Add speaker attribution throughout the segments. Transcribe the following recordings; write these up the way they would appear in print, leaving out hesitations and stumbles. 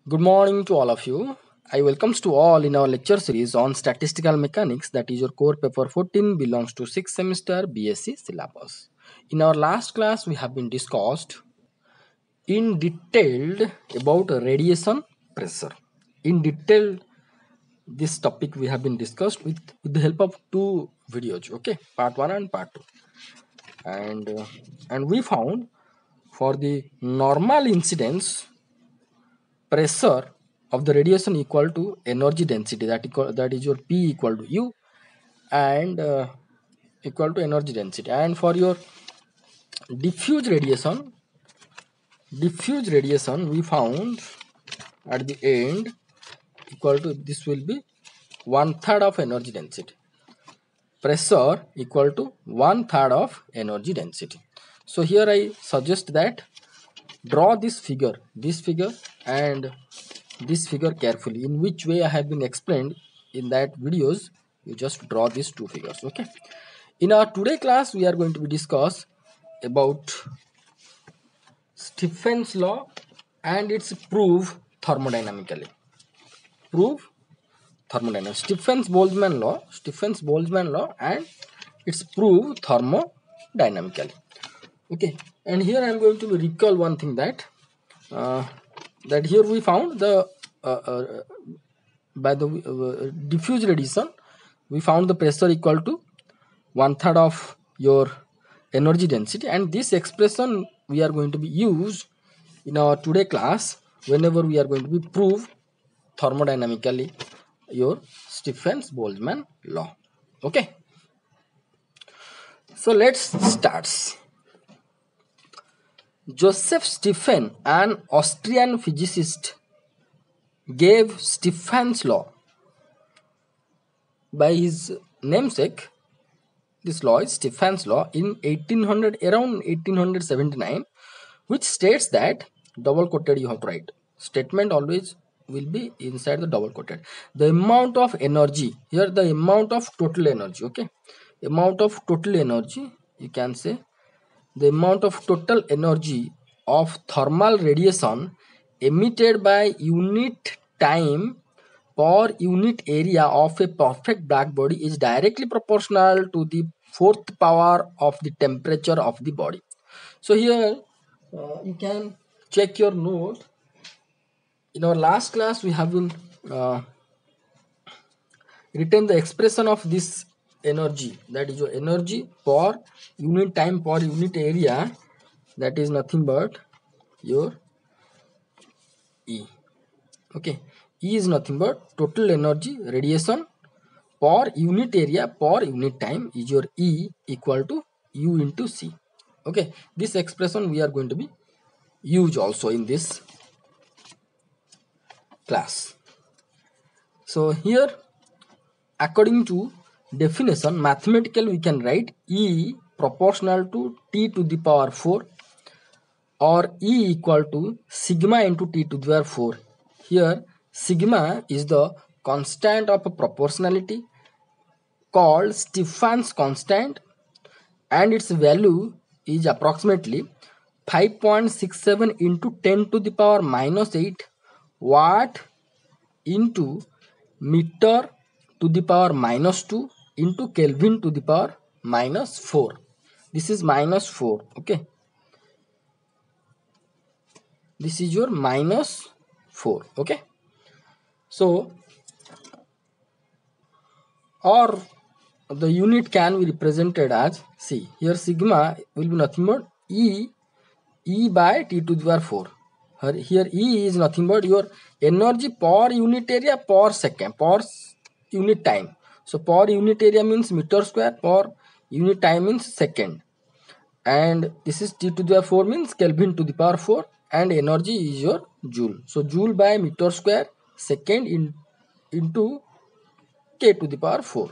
Speaker 1: Good morning to all of you. I welcomes to all in our lecture series on statistical mechanics, that is your core paper 14, belongs to 6th semester BSc syllabus. In our last class we have been discussed in detailed about radiation pressure. In detail this topic we have been discussed with the help of two videos, okay, part 1 and part 2. And we found for the normal incidence pressure of the radiation equal to energy density, that is your P equal to U, and equal to energy density. And for your diffuse radiation we found at the end equal to, this will be one third of energy density, pressure equal to one third of energy density. So here I suggest that draw this figure and this figure carefully, in which way I have been explained in that videos. You just draw these two figures, okay. In our today class we are going to be discuss about Stephen's law and its proof thermodynamically. Proof thermodynamics, Stephen's Boltzmann law and its proof thermodynamically, okay. And here I am going to recall one thing, that uh, that here we found the uh, uh, by the diffuse radiation we found the pressure equal to one third of your energy density, and this expression we are going to be used in our today class whenever we are going to be prove thermodynamically your Stephen's Boltzmann law, okay. So let's start. Joseph Stephen, an Austrian physicist, gave Stephen's law by his namesake. This law is Stephen's law in 1800, around 1879, which states that, double quoted you have to write, statement always will be inside the double quoted, the amount of energy, here the amount of total energy, okay, amount of total energy, you can say the amount of total energy of thermal radiation emitted by unit time per unit area of a perfect black body is directly proportional to the fourth power of the temperature of the body. So here you can check your note. In our last class we have been uh, written the expression of this energy, that is your energy per unit time per unit area, that is nothing but your E, okay. E is nothing but total energy radiation per unit area per unit time, is your E equal to U into C, okay. This expression we are going to be used also in this class. So here, according to definition mathematical, we can write E proportional to T to the power 4, or E equal to sigma into T to the power 4. Here sigma is the constant of proportionality called Stephen's constant, and its value is approximately 5.67 into 10 to the power minus 8 watt into meter to the power minus 2 into Kelvin to the power minus 4. This is minus 4, okay. This is your minus 4, okay. So, or the unit can be represented as, see here sigma will be nothing but E by T to the power 4. Here E is nothing but your energy per unit area per second, per unit time. So per unit area means meter square, per unit time means second. And this is T to the power 4 means Kelvin to the power 4, and energy is your joule. So joule by meter square second into K to the power 4.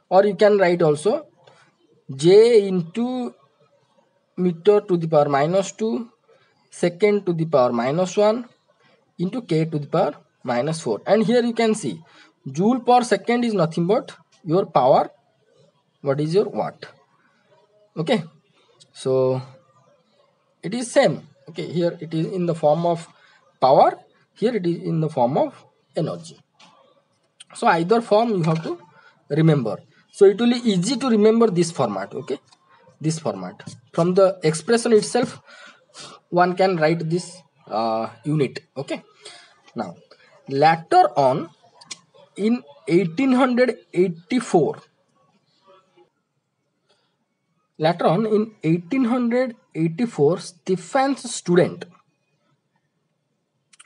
Speaker 1: Or you can write also J into meter to the power minus 2 second to the power minus 1 into K to the power minus 4. And here you can see joule per second is nothing but your power, what is your watt, okay. So it is same, okay. Here it is in the form of power, here it is in the form of energy. So either form you have to remember. So it will be easy to remember this format. Okay, this format from the expression itself one can write this unit. Okay, now later on in 1884, in 1884, Stefan's student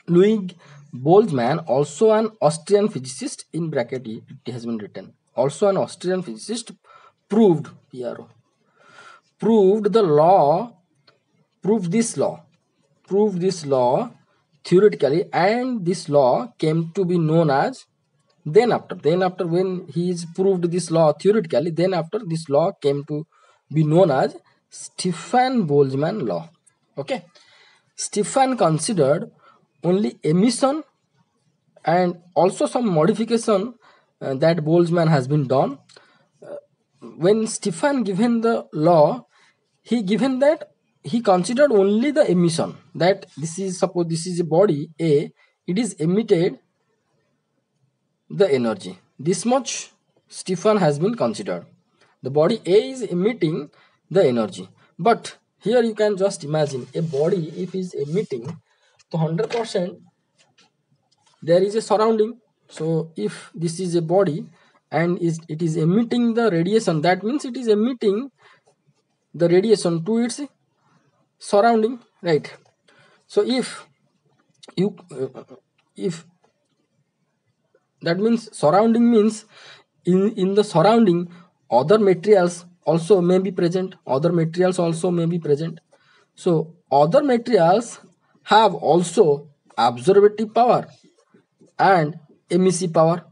Speaker 1: Ludwig Boltzmann, also an Austrian physicist, in bracket it has been written, also an Austrian physicist, proved PRO, proved the law, proved this law theoretically, and this law came to be known as, then after when he is proved this law theoretically, then after this law came to be known as Stefan Boltzmann law. Okay, Stefan considered only emission and also some modification that Boltzmann has been done. When Stefan given the law, he given that he considered only the emission, that this is, suppose this is a body A, it is emitted the energy, this much Stefan has been considered. The body A is emitting the energy, but here you can just imagine a body if is emitting to 100%, there is a surrounding. So if this is a body and it is emitting the radiation, that means it is emitting the radiation to its surrounding, right? So if that means surrounding means in the surrounding other materials also may be present, so other materials have also absorptive power and emissive power,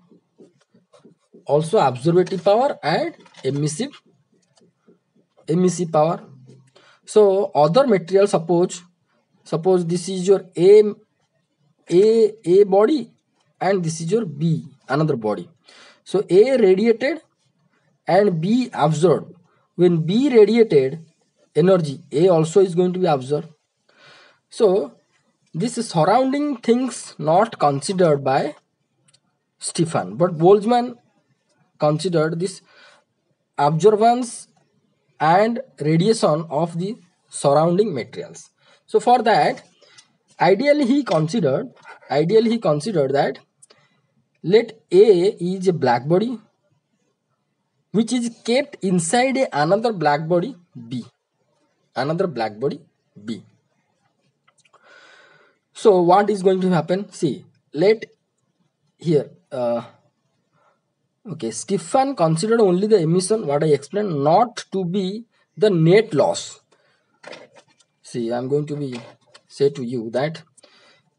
Speaker 1: So other material, suppose this is your A body and this is your B, another body. So A radiated and B absorbed. When B radiated energy, A also is going to be absorbed. So this surrounding things not considered by Stefan, but Boltzmann considered this absorbance and radiation of the surrounding materials. So for that, ideally he considered that let A is a black body which is kept inside another black body B. So what is going to happen? See, let here okay, Stefan considered only the emission, what I explained, not to be the net loss. See, I am going to be say to you that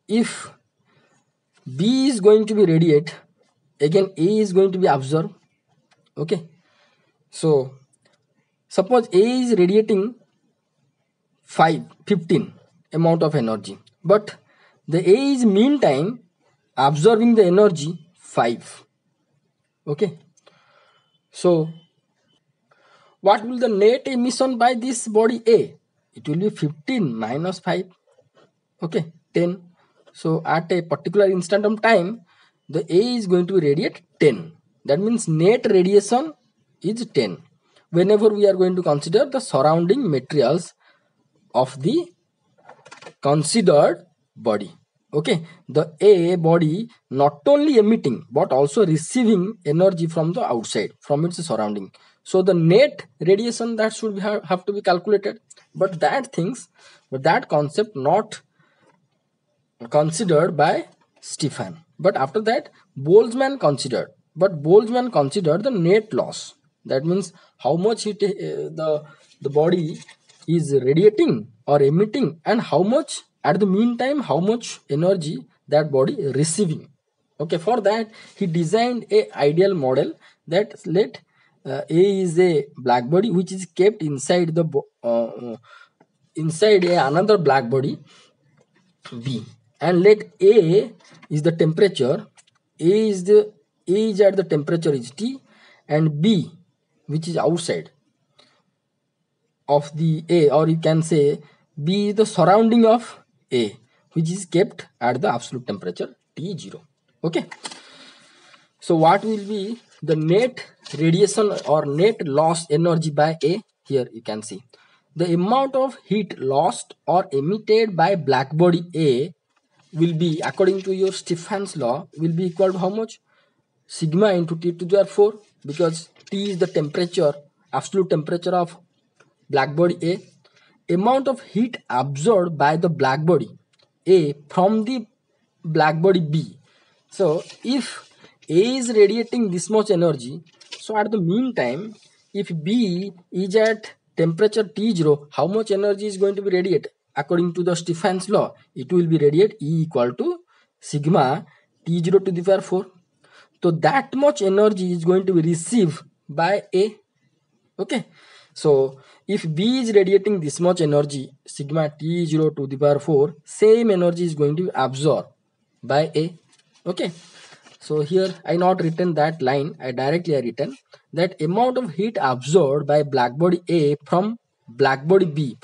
Speaker 1: if B is going to be radiate, again A is going to be absorbed. Okay, so suppose A is radiating 15 amount of energy, but the A is meantime absorbing the energy 5. Okay, so what will the net emission by this body A? It will be 15 minus 5. Okay, 10. So at a particular instant of time, the A is going to radiate 10. That means net radiation is 10. Whenever we are going to consider the surrounding materials of the considered body. Okay, the A body not only emitting but also receiving energy from the outside, from its surrounding. So the net radiation that should have to be calculated, but that concept not considered by Stefan. But after that, Boltzmann considered the net loss. That means how much the body is radiating or emitting, and how much at the meantime, how much energy that body receiving. Okay, for that he designed a ideal model that let A is a black body which is kept inside the inside another black body B, and let A is the temperature, A is at the temperature is T, and B which is outside of the A, or you can say B is the surrounding of A. which is kept at the absolute temperature T0. Okay. So what will be the net radiation or net loss energy by A? Here you can see the amount of heat lost or emitted by black body A will be, according to your Stefan's law, will be equal to how much? Sigma into T to the power 4, because T is the temperature, absolute temperature of black body A. Amount of heat absorbed by the black body A from the black body B. So if A is radiating this much energy, so at the meantime, if B is at temperature T0, how much energy is going to be radiated? According to the Stefan's law, it will be radiate E equal to sigma T0 to the power 4. So that much energy is going to be received by A. Okay. So if B is radiating this much energy, sigma T0 to the power 4, same energy is going to be absorbed by A. Okay. So here I not written that line, I directly written that amount of heat absorbed by black body A from black body B,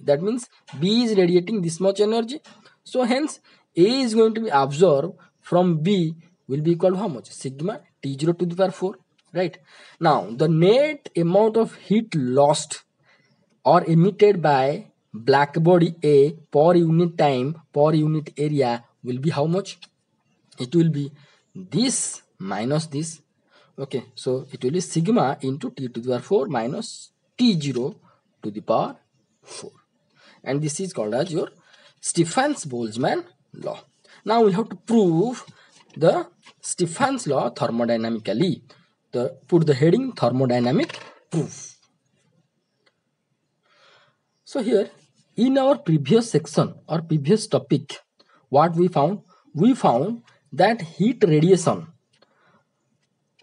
Speaker 1: that means B is radiating this much energy. So hence A is going to be absorbed from B will be equal to how much? Sigma T0 to the power 4. Right. Now the net amount of heat lost or emitted by black body A per unit time per unit area will be how much? It will be this minus this. Okay, so it will be sigma into T to the power 4 minus T0 to the power 4, and this is called as your Stefan's-Boltzmann law. Now we have to prove the Stefan's law thermodynamically. Put the heading thermodynamic proof. So here in our previous section or previous topic, what we found? We found that heat radiation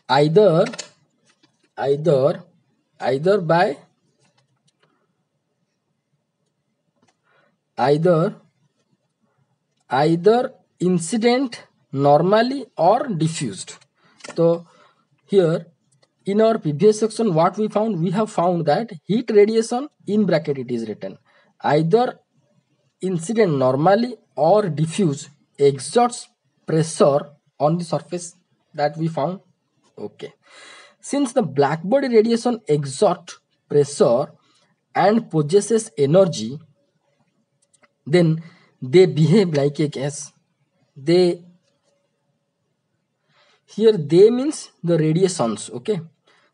Speaker 1: either incident normally or diffused. So here in our previous section, what we found? We have found that heat radiation, in bracket it is written, either incident normally or diffuse, exerts pressure on the surface, that we found. Okay. Since the black body radiation exerts pressure and possesses energy, then they behave like a gas. Here they means the radiations. Okay.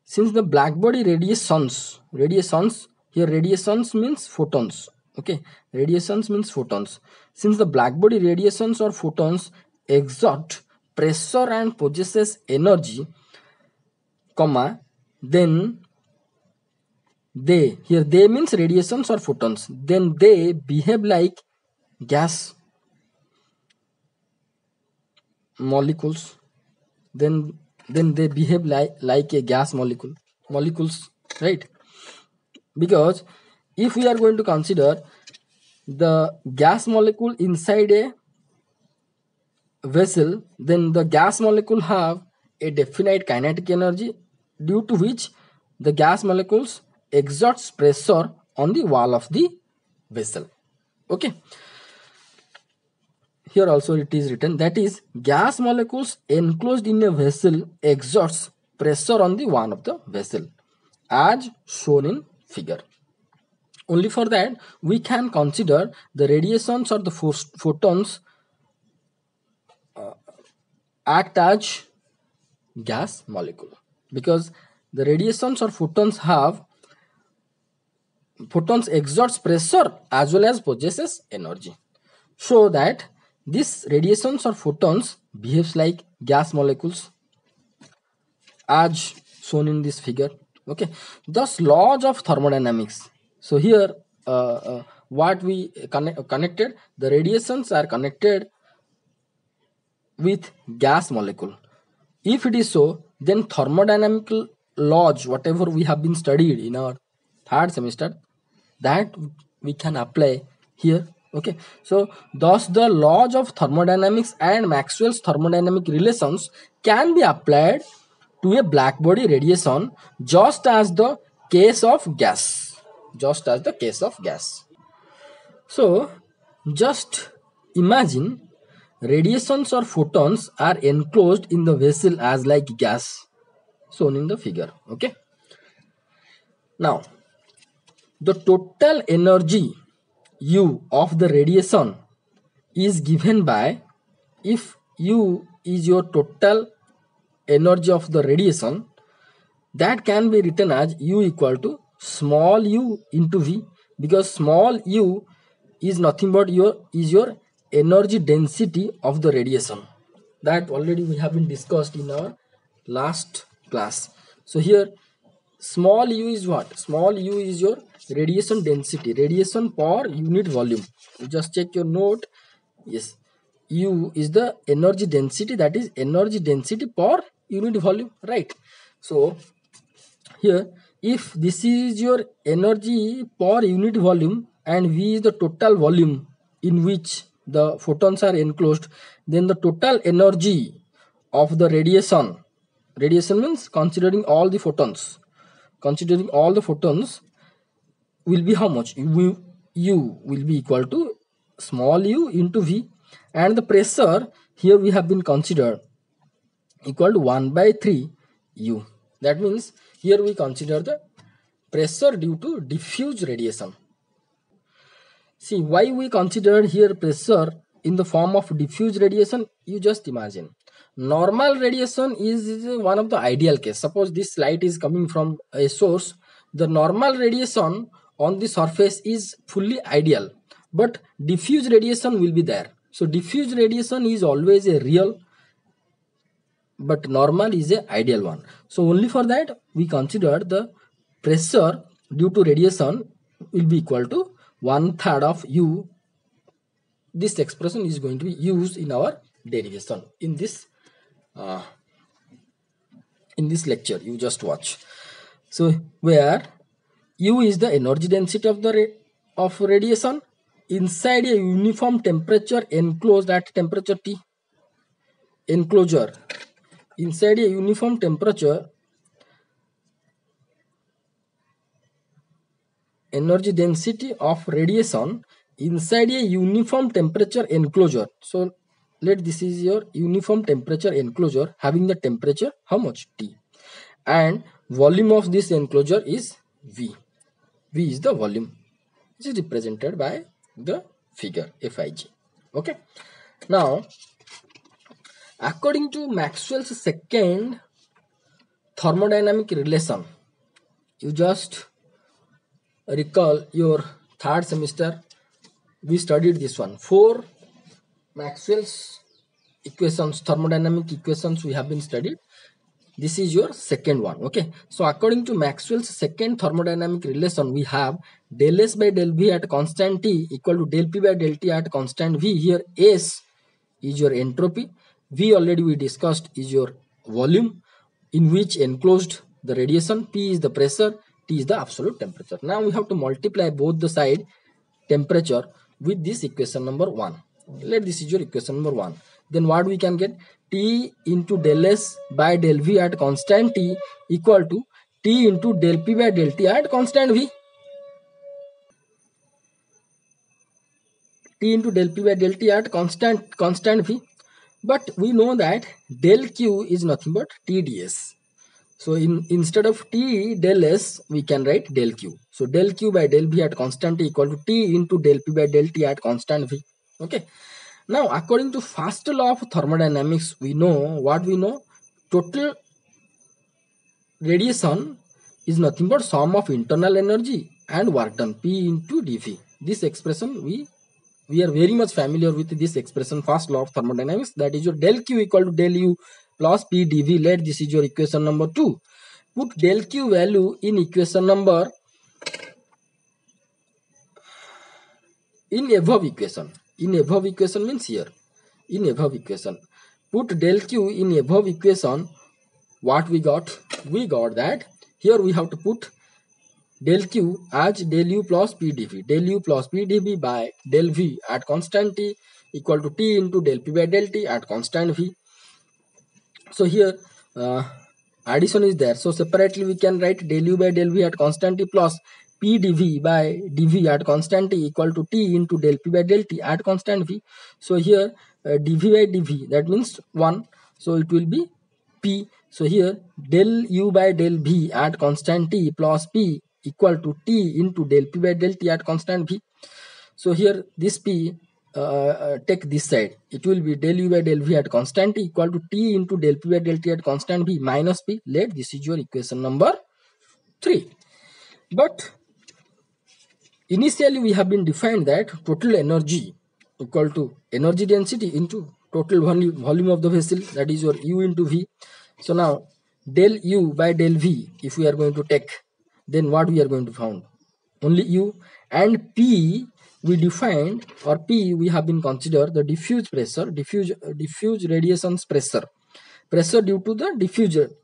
Speaker 1: Since the black body radiations, here radiations means photons. Okay. Radiations means photons. Since the black body radiations or photons exert pressure and possesses energy, comma, then they means radiations or photons, then they behave like gas molecules. Then they behave like a gas molecules, right? Because if we are going to consider the gas molecule inside a vessel, then the gas molecule have a definite kinetic energy, due to which the gas molecules exerts pressure on the wall of the vessel. Okay. Here also it is written, that is, gas molecules enclosed in a vessel exerts pressure on the wall of the vessel, as shown in figure. Only for that we can consider the radiations or the photons act as gas molecule, because the radiations or photons exerts pressure as well as possesses energy, so that these radiations or photons behaves like gas molecules as shown in this figure. Okay. Thus laws of thermodynamics. So here what we connected, the radiations are connected with gas molecule. If it is so, then thermodynamical laws, whatever we have been studied in our third semester, that we can apply here. Okay. So thus the laws of thermodynamics and Maxwell's thermodynamic relations can be applied to a black body radiation, just as the case of gas. So just imagine radiations or photons are enclosed in the vessel as like gas shown in the figure. Okay. Now, the total energy U of the radiation is given by, if U is your total energy of the radiation, that can be written as U equal to small u into V, because small u is nothing but your energy density of the radiation. That already we have been discussed in our last class. So here small u is what? Small u is your radiation density, radiation per unit volume. You just check your note. Yes, u is the energy density, that is energy density per unit volume, right? So here, if this is your energy per unit volume and V is the total volume in which the photons are enclosed, then the total energy of the radiation means considering all the photons, will be how much? U will be equal to small u into V, and the pressure here we have been considered equal to 1 by 3 U. That means here we consider the pressure due to diffuse radiation. See, why we consider here pressure in the form of diffuse radiation? You just imagine. Normal radiation is one of the ideal case. Suppose this light is coming from a source. The normal radiation on the surface is fully ideal, but diffuse radiation will be there. So diffuse radiation is always a real, but normal is a ideal one. So only for that we consider the pressure due to radiation will be equal to 1/3 of U. This expression is going to be used in our derivation in this lecture. You just watch. So where U is the energy density of the of radiation inside a uniform temperature enclosed at temperature T. Enclosure inside a uniform temperature, energy density of radiation inside a uniform temperature enclosure. So let this is your uniform temperature enclosure having the temperature how much? T, and volume of this enclosure is V. V is the volume, which is represented by the figure Fig. Okay. Now, according to Maxwell's second thermodynamic relation, you just recall your third semester we studied this one. 4 Maxwell's equations, thermodynamic equations we have been studied. This is your second one. Okay, so according to Maxwell's second thermodynamic relation, we have del S by del V at constant T equal to del P by del T at constant V. Here S is your entropy, V already we discussed is your volume in which enclosed the radiation, P is the pressure, T is the absolute temperature. Now we have to multiply both the side temperature with this equation number 1. Let this is your equation number 1. Then what we can get? T into del S by del V at constant T equal to T into del P by del T at constant V. T into del P by del T at constant V. But we know that del Q is nothing but T ds. So instead of T del S, we can write del Q. So del Q by del V at constant T equal to T into del P by del T at constant V. Okay. Now, according to first law of thermodynamics, we know what we know. Total radiation is nothing but sum of internal energy and work done, P into dV. This expression we are very much familiar with this expression, first law of thermodynamics, that is your del Q equal to del U plus P dV. Let this is your equation number 2. Put del Q value in equation number in above equation. In above equation means here. In above equation. Put del Q in above equation. What we got? We got that here we have to put del Q as del U plus P dV. Del U plus P dV by del V at constant T equal to T into del P by del T at constant V. So here addition is there. So separately we can write del U by del V at constant T plus P dV by dV at constant T equal to T into del P by del T at constant V. So here dV by dV, that means 1, so it will be P. So here del U by del V at constant T plus P equal to T into del P by del T at constant V. So here this P, take this side, it will be del U by del V at constant T equal to T into del P by del T at constant V minus P. Let this is your equation number 3. But initially we have been defined that total energy equal to energy density into total volume of the vessel, that is your U into V. So now del U by del V, if we are going to take, then what we are going to find? Only U. And P we defined, or P we have been considered the diffuse pressure, diffuse radiations pressure due to the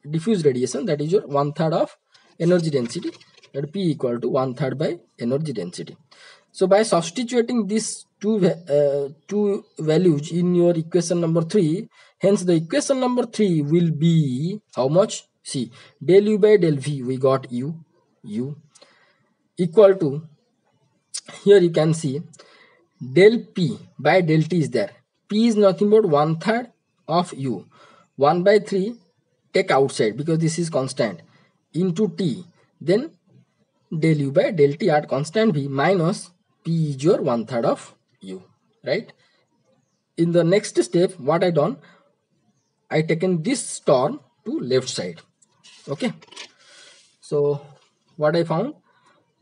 Speaker 1: diffuse radiation, that is your 1/3 of energy density, that P equal to 1/3 by energy density. So by substituting these two values in your equation number 3, hence the equation number 3 will be how much? See, del U by del V, we got U equal to, here you can see del P by del T is there. P is nothing but 1/3 of U. 1/3 take outside because this is constant into T, then del U by del T at constant V minus P is your 1/3 of U, right? In the next step, what I done, I taken this term to left side. Okay, so what I found,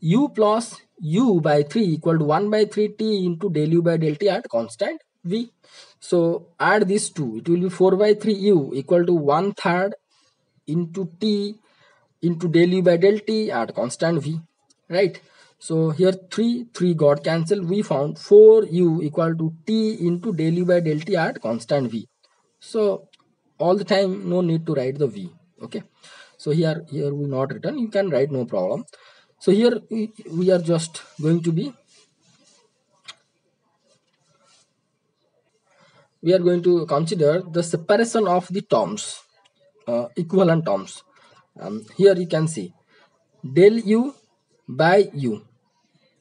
Speaker 1: U plus U by 3 equal to 1/3 T into del U by del T at constant V. So add these two, it will be 4/3 U equal to 1/3 into T into del U by del T at constant V, right? So here 3 got cancelled. We found 4U equal to T into del U by del T at constant V. So all the time no need to write the V. Okay, so here we not written, you can write, no problem. So here we are just going to be, we are going to consider the separation of the terms, equivalent terms. Here you can see del U by U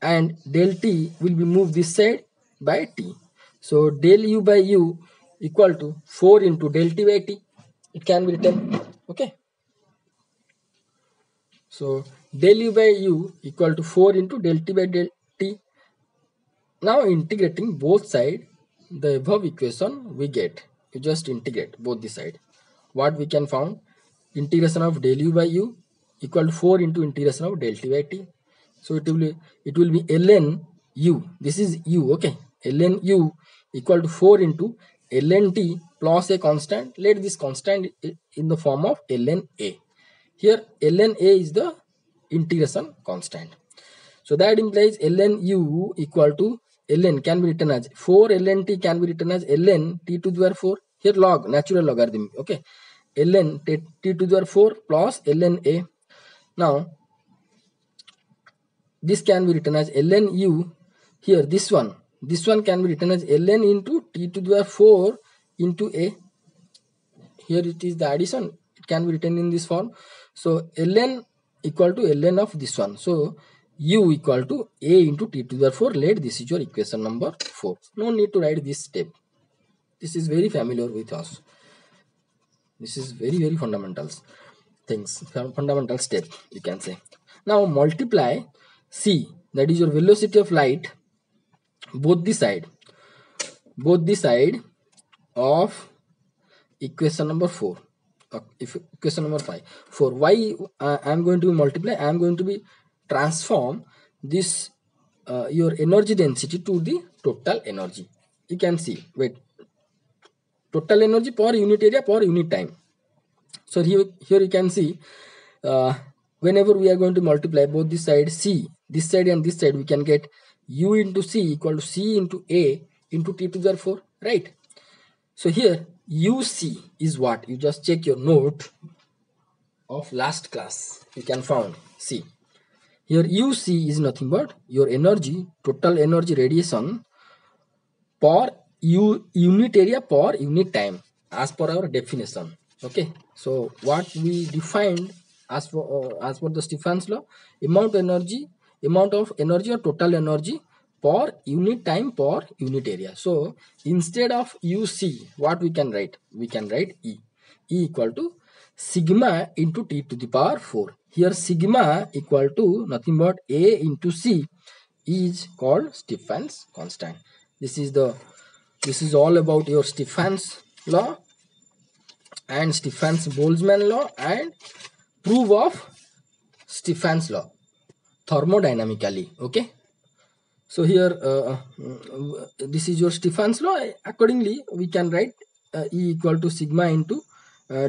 Speaker 1: and del T will be moved this side by T. So del U by U equal to 4 into del T by T, it can be written. Okay, so del U by U equal to 4 into del T by del T. Now integrating both sides, the above equation we get, you just integrate both the side. What we can found, integration of del U by U equal to 4 into integration of del T by T. So it will be ln U, this is U, okay, ln U equal to 4 into ln T plus a constant. Let this constant in the form of ln A. Here ln A is the integration constant. So that implies ln U equal to, ln can be written as 4 ln T can be written as ln T to the power 4. Here log, natural logarithm, okay, ln T to the power 4 plus ln A. Now this can be written as ln U. Here this one can be written as ln into T to the power 4 into A. Here it is the addition, it can be written in this form. So ln equal to ln of this one. So U equal to A into T to the power 4. Let this is your equation number 4. No need to write this step. This is very familiar with us. This is very fundamental things, fundamental step you can say. Now multiply C, that is your velocity of light, both the side of equation number 4. If equation number 5, for why I am going to multiply, I am going to be transform this your energy density to the total energy. You can see, wait, total energy per unit area per unit time. So here you can see, whenever we are going to multiply both the side C, this side and this side, we can get U into C equal to C into A into T to the power 4, right? So here UC is what? You just check your note of last class, you can find. See, here UC is nothing but your energy, total energy radiation per unit area per unit time as per our definition. Okay, so what we defined as per the Stefan's law, amount of energy amount of energy or total energy per unit time per unit area. So instead of UC, what we can write? We can write E. E equal to sigma into T to the power 4. Here sigma equal to nothing but A into C is called Stefan's constant. This is all about your Stefan's law and Stefan's Boltzmann law and proof of Stefan's law thermodynamically. Okay. So here this is your Stefan's law. Accordingly, we can write E equal to sigma into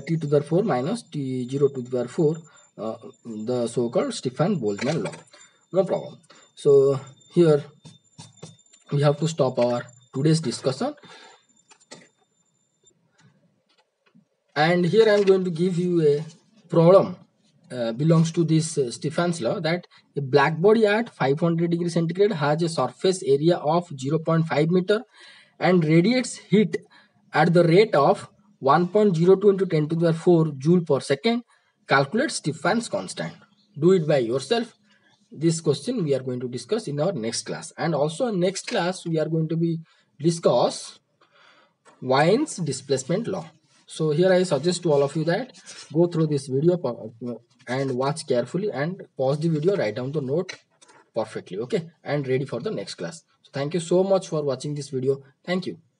Speaker 1: T to the 4 minus T0 to the 4, the so-called Stefan-Boltzmann law. No problem. So here we have to stop our today's discussion. And here I am going to give you a problem belongs to this Stefan's law, that a black body at 500 degrees centigrade has a surface area of 0.5 meter and radiates heat at the rate of 1.02 into 10 to the 4 joule per second. Calculate Stefan's constant. Do it by yourself. This question we are going to discuss in our next class, and also in next class we are going to be discuss Wien's displacement law. So here I suggest to all of you that go through this video and watch carefully and pause the video, write down the note perfectly, okay, and ready for the next class. So thank you so much for watching this video. Thank you.